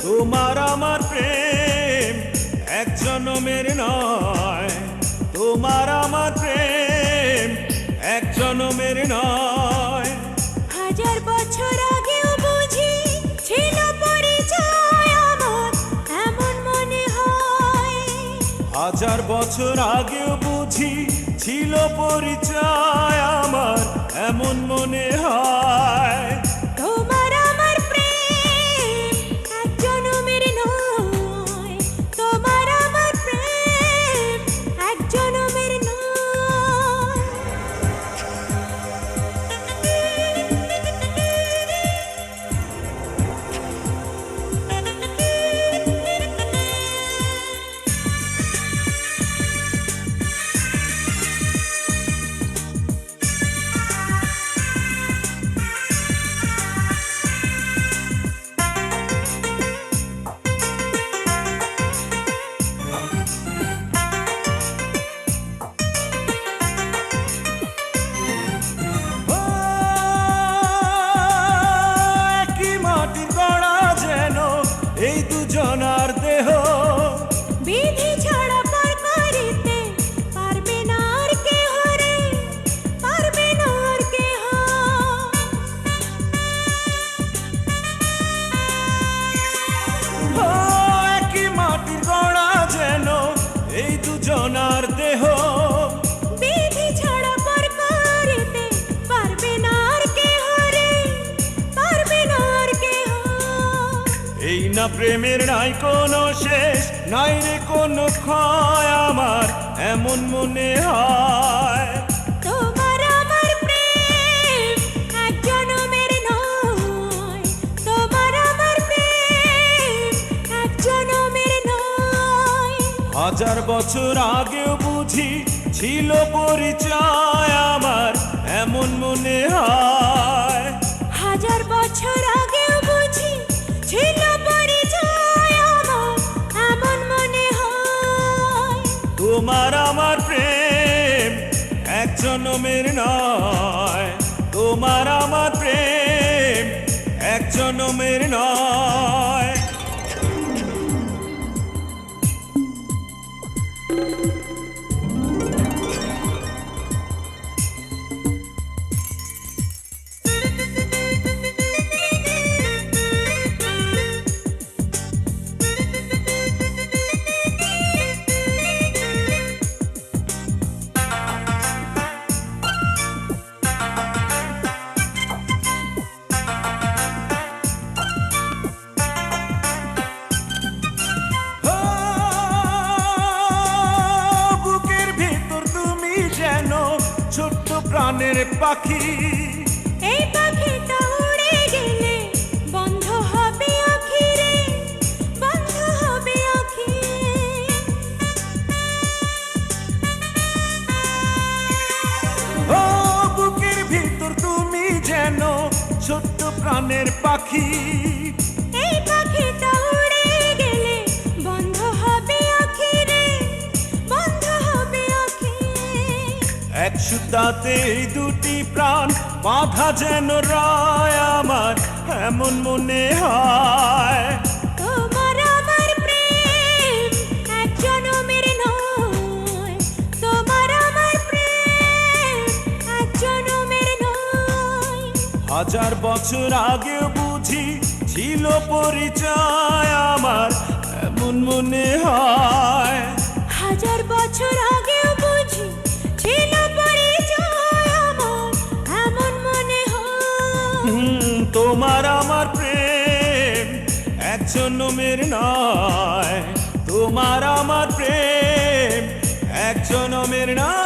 তোমার আমার প্রেম এক জনমের নয়, তোমার আমার প্রেম এক জনমের নয়। হাজার বছর আগেও বুঝি ছিল পরিচয় আমার, এমন মনে হয়। হাজার বছর আগেও বুঝি ছিল পরিচয় আমার, এমন মনে হয়। তোমার আমার প্রেম এক জনমের নয়, তোমার আমার প্রেম এক জনমের নয়। এই দুজনার দেহ বিধি ছাড়া পার করিতে পারবে না আর কেহ রে, পারবে না আর কেহ। একই মাটির গড়া যেন এই দুজনার দেহ, বিধি ছাড়া পার করিতে পারবে না আর কেহ রে, পারবে না আর কেহ। এই না প্রেমের নাই কোনো শেষ, নাই রে কোনো ক্ষয় আমার, এমন মনে হয়। তোমার আমার প্রেম এক জনমের নয়, তোমার আমার প্রেম এক জনমের নয়। হাজার বছর আগেও বুঝি ছিল পরিচয় আমার, এমন মনে হয়। হাজার বছর আগেও বুঝি ছিল পরিচয় আমার, এমন মনে হয়। তোমার আমার প্রেম এক জনমের নয়, তোমার আমার প্রেম এক জনমের নয়। ছোট্ট প্রাণের পাখি, এই পাখিটা উড়ে গেলে বন্ধ হবে আঁখি রে, বন্ধ হবে আঁখি। ও বুকের ভিতর তুমি যেন ছোট্ট প্রাণের পাখি, এই পাখিটা উড়ে গেলে বন্ধ হবে আঁখি রে, বন্ধ হবে আঁখি। এক সুতাতে দুটি প্রাণ বাঁধা যেন রয় আমার, এমন মনে হয়। তোমার আমার প্রেম এক জনমের নয়, তোমার আমার প্রেম এক জনমের নয়। হাজার বছর আগেও বুঝি ছিল পরিচয় আমার, এমন মনে হয়। হাজার বছর আগেও বুঝি ছিল পরিচয় আমার, এমন মনে হয়। তোমার আমার প্রেম এক জনমের নয়, তোমার আমার প্রেম এক জনমের নয়।